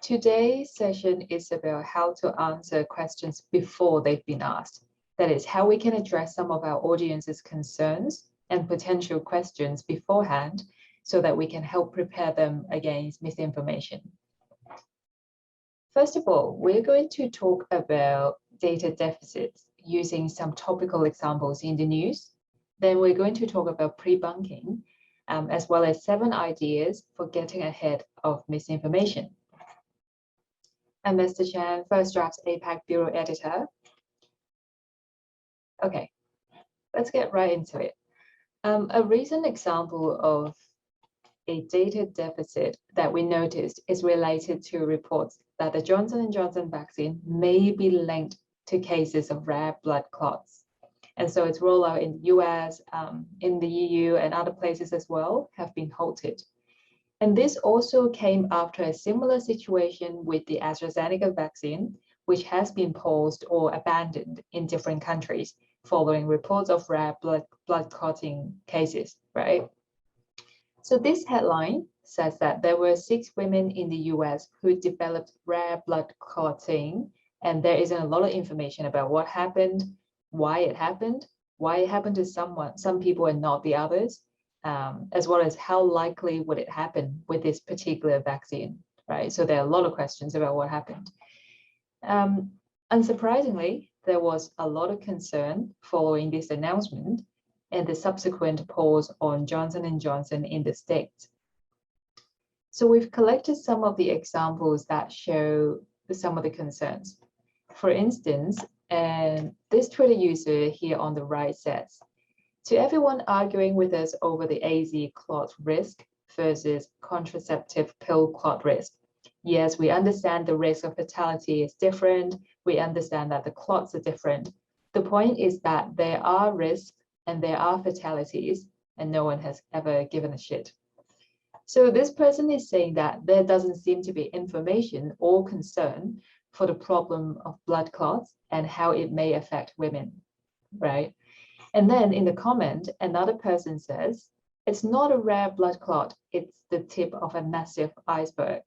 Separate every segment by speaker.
Speaker 1: Today's session is about how to answer questions before they've been asked. That is, how we can address some of our audience's concerns and potential questions beforehand so that we can help prepare them against misinformation. First of all, we're going to talk about data deficits using some topical examples in the news. Then we're going to talk about prebunking, as well as 7 ideas for getting ahead of misinformation. I'm Mr. Chan, First Draft's APAC Bureau Editor. Okay, let's get right into it. A recent example of a data deficit that we noticed is related to reports that the Johnson & Johnson vaccine may be linked to cases of rare blood clots. And so its rollout in the US, in the EU and other places as well have been halted. And this also came after a similar situation with the AstraZeneca vaccine, which has been paused or abandoned in different countries following reports of rare blood clotting cases, right? So this headline says that there were 6 women in the US who developed rare blood clotting, and there isn't a lot of information about what happened, why it happened to some people and not the others, as well as how likely would it happen with this particular vaccine, right? So there are a lot of questions about what happened. Unsurprisingly, there was a lot of concern following this announcement and the subsequent pause on Johnson & Johnson in the States. So we've collected some of the examples that show some of the concerns. For instance, this Twitter user here on the right says, to everyone arguing with us over the AZ clot risk versus contraceptive pill clot risk. Yes, we understand the risk of fatality is different. We understand that the clots are different. The point is that there are risks and there are fatalities, and no one has ever given a shit. So this person is saying that there doesn't seem to be information or concern for the problem of blood clots and how it may affect women, right? And then in the comment, another person says, it's not a rare blood clot, it's the tip of a massive iceberg.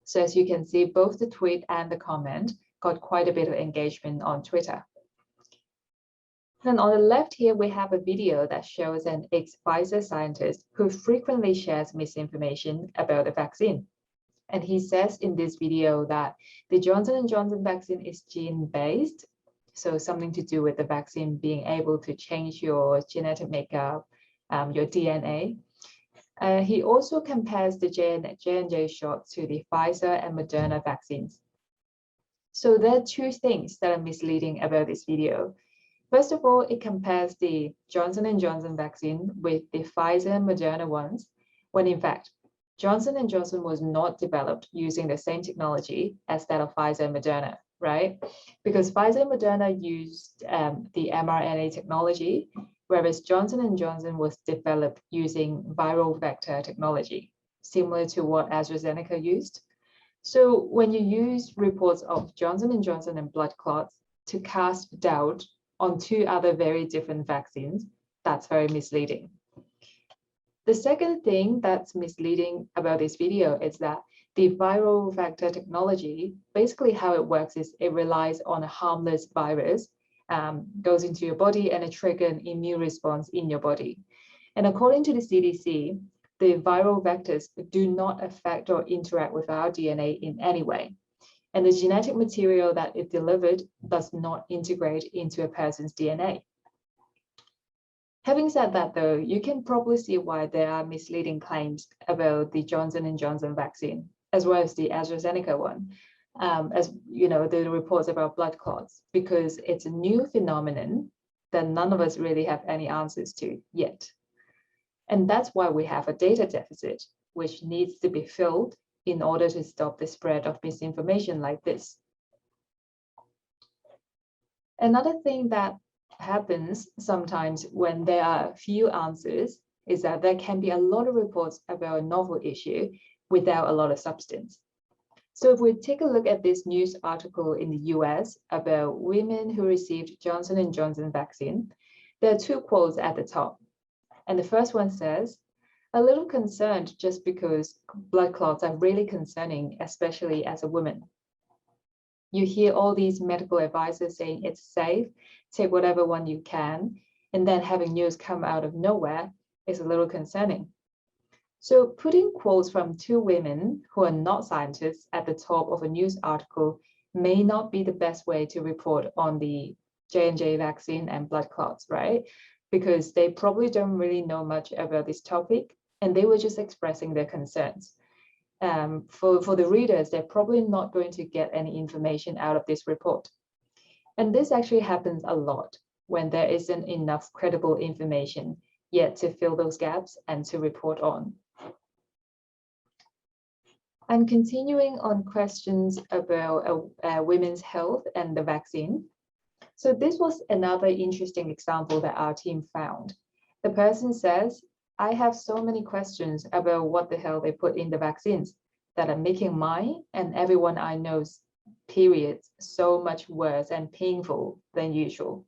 Speaker 1: So as you can see, both the tweet and the comment got quite a bit of engagement on Twitter. Then on the left here, we have a video that shows an ex-Pfizer scientist who frequently shares misinformation about the vaccine. And he says in this video that the Johnson & Johnson vaccine is gene-based, so something to do with the vaccine being able to change your genetic makeup, your DNA. He also compares the J&J shot to the Pfizer and Moderna vaccines. So there are 2 things that are misleading about this video. First of all, it compares the Johnson & Johnson vaccine with the Pfizer and Moderna ones, when in fact, Johnson & Johnson was not developed using the same technology as that of Pfizer and Moderna, right? Because Pfizer and Moderna used the mRNA technology, whereas Johnson & Johnson was developed using viral vector technology, similar to what AstraZeneca used. So when you use reports of Johnson & Johnson and blood clots to cast doubt on 2 other very different vaccines, that's very misleading. The second thing that's misleading about this video is that the viral vector technology, basically how it works is it relies on a harmless virus, goes into your body and it triggers an immune response in your body. And according to the CDC, the viral vectors do not affect or interact with our DNA in any way. And the genetic material that it delivered does not integrate into a person's DNA. Having said that, though, you can probably see why there are misleading claims about the Johnson & Johnson vaccine, as well as the AstraZeneca one, as you know, the reports about blood clots, because it's a new phenomenon that none of us really have any answers to yet. And that's why we have a data deficit, which needs to be filled in order to stop the spread of misinformation like this. Another thing that happens sometimes when there are few answers is that there can be a lot of reports about a novel issue without a lot of substance. So if we take a look at this news article in the US about women who received Johnson & Johnson vaccine, there are 2 quotes at the top. And the first one says, A little concerned just because blood clots are really concerning, especially as a woman. You hear all these medical advisors saying it's safe, take whatever one you can, and then having news come out of nowhere is a little concerning. So putting quotes from two women who are not scientists at the top of a news article may not be the best way to report on the J&J vaccine and blood clots, right? Because they probably don't really know much about this topic, and they were just expressing their concerns. For the readers, they're probably not going to get any information out of this report. And this actually happens a lot when there isn't enough credible information yet to fill those gaps and to report on. And continuing on questions about women's health and the vaccine. So this was another interesting example that our team found. The person says, I have so many questions about what the hell they put in the vaccines that are making mine and everyone I know's periods so much worse and painful than usual,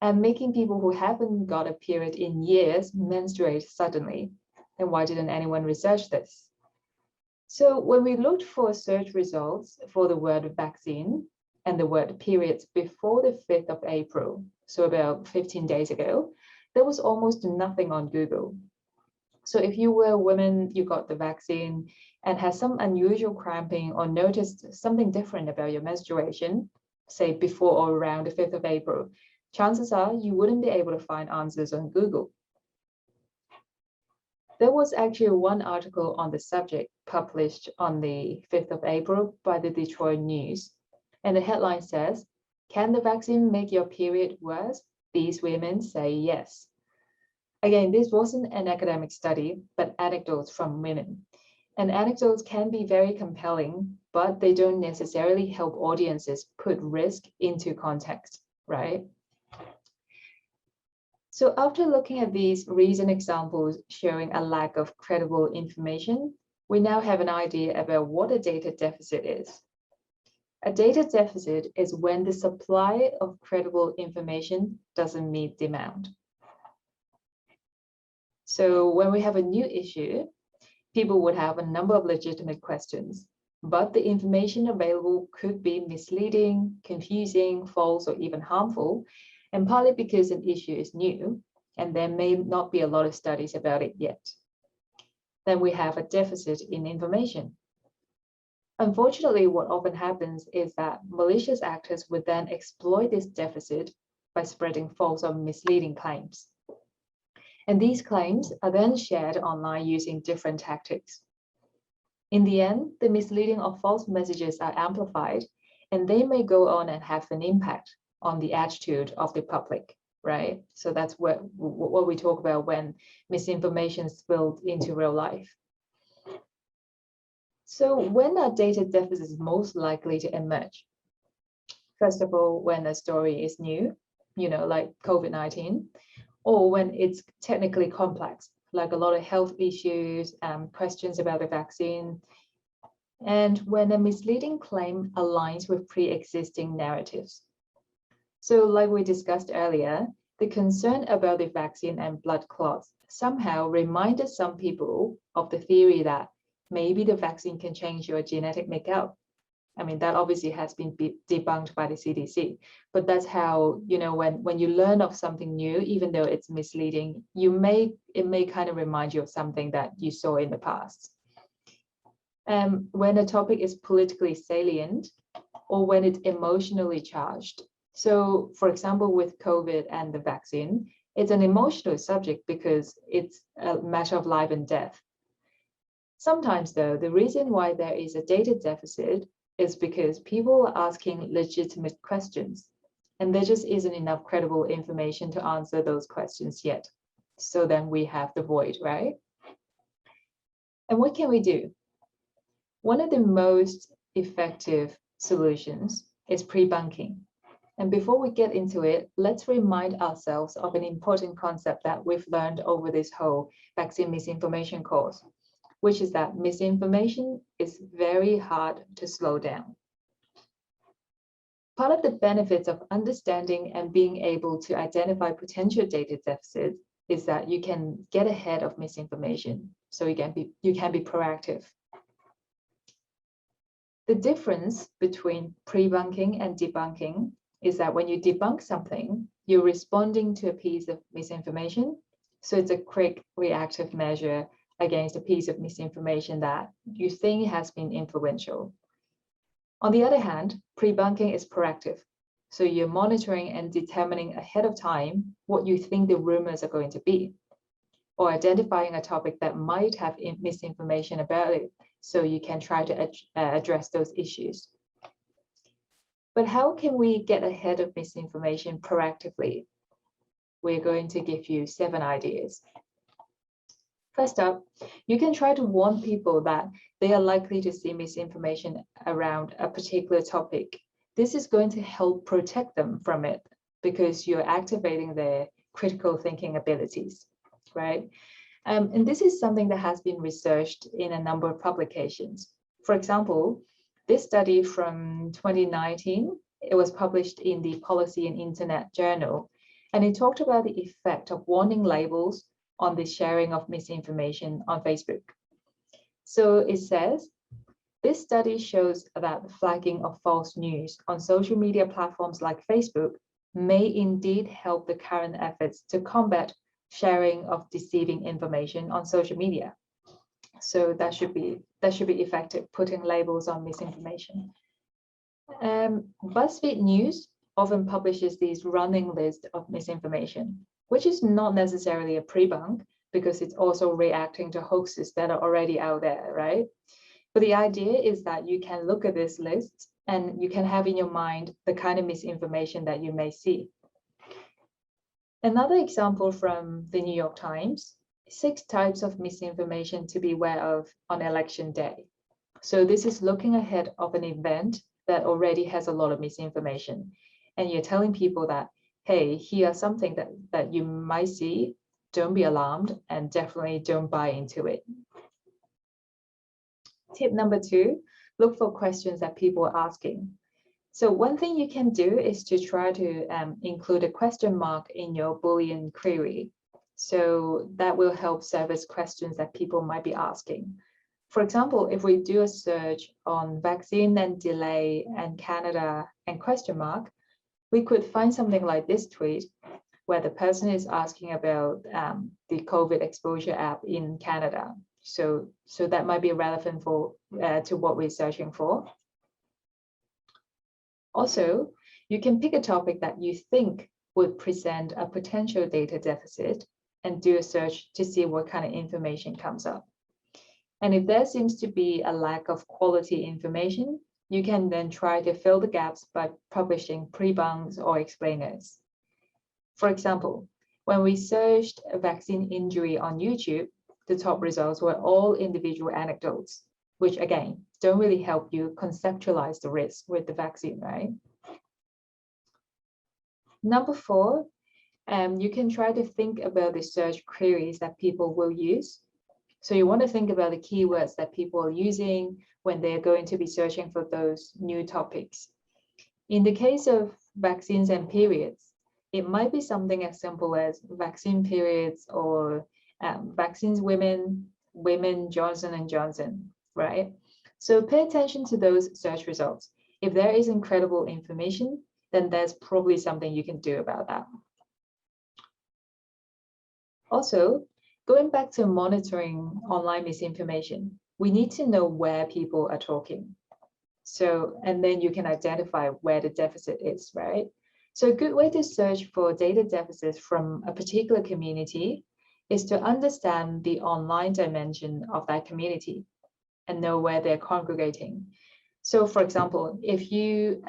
Speaker 1: and making people who haven't got a period in years menstruate suddenly. And why didn't anyone research this? So when we looked for search results for the word vaccine and the word periods before the 5th of April, so about 15 days ago, there was almost nothing on Google. So if you were a woman, you got the vaccine and had some unusual cramping or noticed something different about your menstruation, say before or around the 5th of April, chances are you wouldn't be able to find answers on Google. There was actually one article on the subject published on the 5th of April by the Detroit News. And the headline says, can the vaccine make your period worse? These women say yes. Again, this wasn't an academic study, but anecdotes from women. And anecdotes can be very compelling, but they don't necessarily help audiences put risk into context, right? So after looking at these recent examples showing a lack of credible information, we now have an idea about what a data deficit is. A data deficit is when the supply of credible information doesn't meet demand. So when we have a new issue, people would have a number of legitimate questions, but the information available could be misleading, confusing, false, or even harmful, and partly because an issue is new, and there may not be a lot of studies about it yet. Then we have a deficit in information. Unfortunately, what often happens is that malicious actors would then exploit this deficit by spreading false or misleading claims. And these claims are then shared online using different tactics. In the end, the misleading or false messages are amplified, and they may go on and have an impact on the attitude of the public, right? So that's what we talk about when misinformation spilled into real life. So when are data deficits most likely to emerge? First of all, when a story is new, like COVID-19, or when it's technically complex, like a lot of health issues, questions about the vaccine, and when a misleading claim aligns with pre-existing narratives. So like we discussed earlier, the concern about the vaccine and blood clots somehow reminded some people of the theory that maybe the vaccine can change your genetic makeup. I mean, that obviously has been debunked by the CDC, but that's how, when you learn of something new, even though it's misleading, it may kind of remind you of something that you saw in the past. When a topic is politically salient or when it's emotionally charged. So for example, with COVID and the vaccine, it's an emotional subject because it's a matter of life and death. Sometimes though, the reason why there is a data deficit is because people are asking legitimate questions and there just isn't enough credible information to answer those questions yet. So then we have the void, right? And what can we do? One of the most effective solutions is prebunking. And before we get into it, let's remind ourselves of an important concept that we've learned over this whole vaccine misinformation course, which is that misinformation is very hard to slow down. Part of the benefits of understanding and being able to identify potential data deficits is that you can get ahead of misinformation, so you can be proactive. The difference between prebunking and debunking is that when you debunk something, you're responding to a piece of misinformation. So it's a quick reactive measure against a piece of misinformation that you think has been influential. On the other hand, prebunking is proactive. So you're monitoring and determining ahead of time what you think the rumors are going to be, or identifying a topic that might have misinformation about it, so you can try to address those issues. But how can we get ahead of misinformation proactively? We're going to give you 7 ideas. First up, you can try to warn people that they are likely to see misinformation around a particular topic. This is going to help protect them from it because you're activating their critical thinking abilities, right? And this is something that has been researched in a number of publications. For example, this study from 2019, it was published in the Policy and Internet Journal, and it talked about the effect of warning labels on the sharing of misinformation on Facebook. So it says, this study shows that the flagging of false news on social media platforms like Facebook may indeed help the current efforts to combat sharing of deceiving information on social media. So that should be effective, putting labels on misinformation. BuzzFeed News often publishes these running lists of misinformation, which is not necessarily a prebunk because it's also reacting to hoaxes that are already out there, right? But the idea is that you can look at this list and you can have in your mind the kind of misinformation that you may see. Another example from the New York Times, 6 types of misinformation to be aware of on election day. So this is looking ahead of an event that already has a lot of misinformation. And you're telling people that, hey, here's something that you might see, don't be alarmed, and definitely don't buy into it. Tip number 2, look for questions that people are asking. So one thing you can do is to try to include a question mark in your Boolean query. So that will help service questions that people might be asking. For example, if we do a search on vaccine and delay and Canada and question mark, we could find something like this tweet where the person is asking about the COVID exposure app in Canada. So that might be relevant to what we're searching for. Also, you can pick a topic that you think would present a potential data deficit and do a search to see what kind of information comes up. And if there seems to be a lack of quality information, you can then try to fill the gaps by publishing prebunks or explainers. For example, when we searched a vaccine injury on YouTube, the top results were all individual anecdotes, which again, don't really help you conceptualize the risk with the vaccine, right? Number 4, you can try to think about the search queries that people will use. So you want to think about the keywords that people are using when they're going to be searching for those new topics. In the case of vaccines and periods, it might be something as simple as vaccine periods or vaccines women Johnson & Johnson, right? So pay attention to those search results. If there is incredible information, then there's probably something you can do about that. Also, going back to monitoring online misinformation, we need to know where people are talking. So, and then you can identify where the deficit is, right? So a good way to search for data deficits from a particular community is to understand the online dimension of that community and know where they're congregating. So for example, if you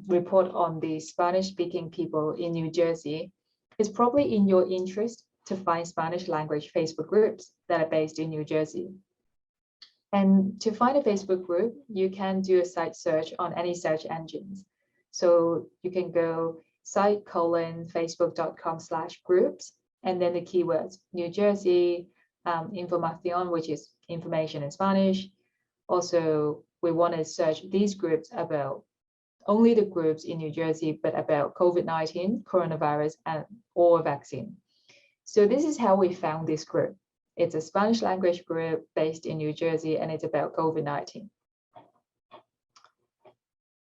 Speaker 1: report on the Spanish-speaking people in New Jersey, it's probably in your interest to find Spanish language Facebook groups that are based in New Jersey. And to find a Facebook group, you can do a site search on any search engines. So you can go site:facebook.com/groups, and then the keywords New Jersey, información, which is information in Spanish. Also, we want to search these groups about only the groups in New Jersey, but about COVID-19, coronavirus, or vaccine. So this is how we found this group. It's a Spanish language group based in New Jersey, and it's about COVID-19.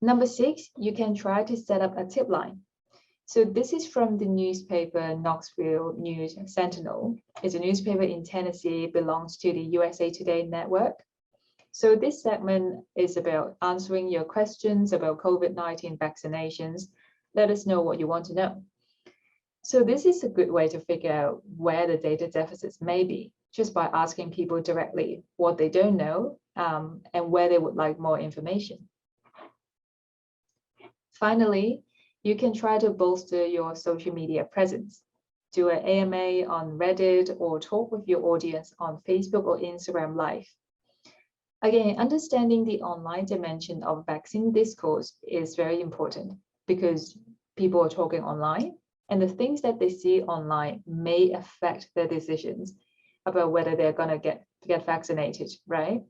Speaker 1: Number 6, you can try to set up a tip line. So this is from the newspaper Knoxville News Sentinel. It's a newspaper in Tennessee, belongs to the USA Today network. So this segment is about answering your questions about COVID-19 vaccinations. Let us know what you want to know. So this is a good way to figure out where the data deficits may be, just by asking people directly what they don't know and where they would like more information. Finally, you can try to bolster your social media presence. Do an AMA on Reddit or talk with your audience on Facebook or Instagram Live. Again, understanding the online dimension of vaccine discourse is very important because people are talking online, and the things that they see online may affect their decisions about whether they're going to get vaccinated, right?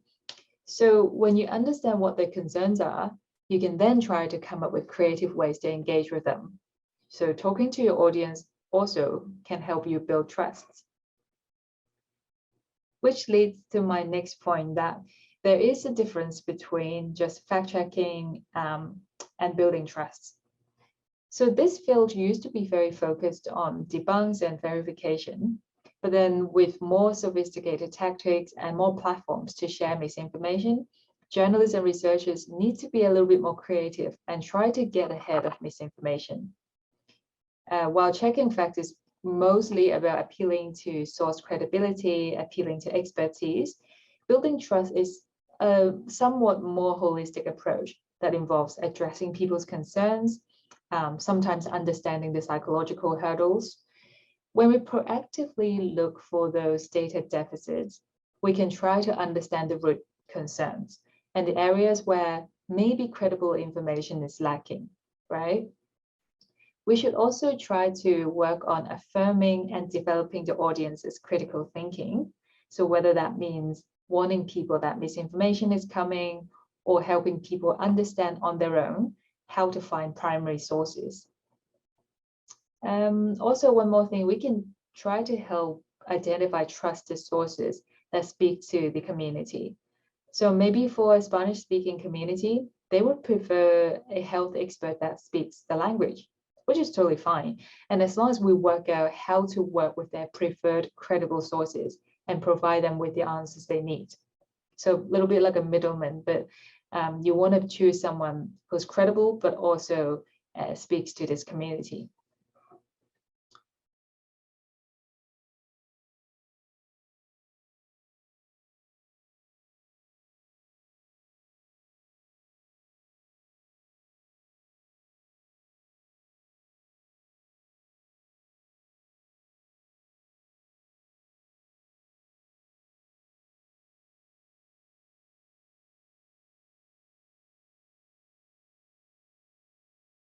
Speaker 1: So when you understand what their concerns are, you can then try to come up with creative ways to engage with them. So talking to your audience also can help you build trust. Which leads to my next point, that there is a difference between just fact-checking and building trust. So this field used to be very focused on debunks and verification, but then with more sophisticated tactics and more platforms to share misinformation, journalists and researchers need to be a little bit more creative and try to get ahead of misinformation. While checking facts is mostly about appealing to source credibility, appealing to expertise, building trust is a somewhat more holistic approach that involves addressing people's concerns, sometimes understanding the psychological hurdles. When we proactively look for those data deficits, we can try to understand the root concerns and the areas where maybe credible information is lacking, right? We should also try to work on affirming and developing the audience's critical thinking. So whether that means warning people that misinformation is coming or helping people understand on their own how to find primary sources. Also, one more thing, we can try to help identify trusted sources that speak to the community. So maybe for a Spanish-speaking community, they would prefer a health expert that speaks the language, which is totally fine. And as long as we work out how to work with their preferred credible sources and provide them with the answers they need. So a little bit like a middleman, but you want to choose someone who's credible, but also speaks to this community.